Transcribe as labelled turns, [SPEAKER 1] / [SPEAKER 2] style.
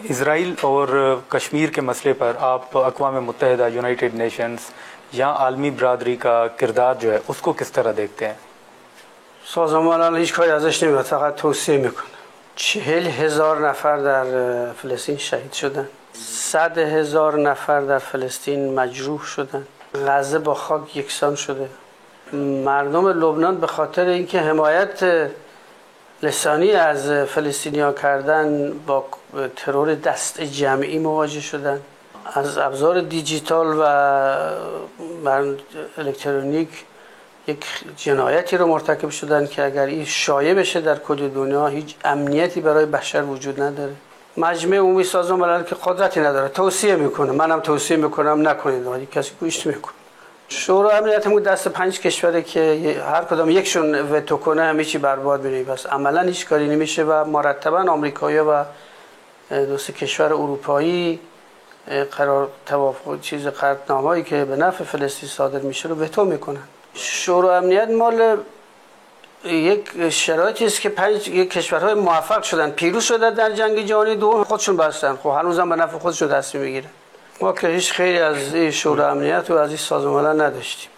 [SPEAKER 1] इसराइल और कश्मीर के मसले पर आप अक़वाम मुत्तहिदा, यूनाइटेड नेशंस या आलमी बरादरी का किरदार जो है उसको किस तरह देखते हैं؟
[SPEAKER 2] سازمان الان هیچ کاری ازش نمیاد، فقط توصیه میکنه. 40,000 نفر در فلسطین شهید شدن، 100,000 نفر در فلسطین مجروح شدن، غزه با خاک یکسان شده. مردم لبنان به خاطر اینکه حمایت لسانی از فلسطینی‌ها کردن با ترور دست جمعی مواجه شدن. از ابزار دیجیتال و الکترونیک یک جنایتی رو مرتکب شدن که اگر این شایع بشه در کل دنیا هیچ امنیتی برای بشر وجود نداره. مجمع عمومی سازمان ملل که قدرتی نداره، توصیه میکنه، منم توصیه میکنم نکنید، ولی کسی گوش نمیکنه. شورای امنیت هم دست 5 کشوره که هر کدام یکشون وتو کنه همه چی برباد میره، پس عملا هیچ کاری نمیشه و مرتبا آمریکایی‌ها و 2 کشور اروپایی قرار توافق قطعنامه‌ای که به نفع فلسطین صادر میشه رو وتو میکنن. شورای امنیت مال یک شرایطی است که 5 کشورهای موفق شدن، پیروز شدن در جنگ جهانی دوم، خودشون بستن، خب هنوزم به نفع خودشون تصمیم میگیرن. ما که هیچ خیلی از شورای امنیت و از این سازمان نداشتیم.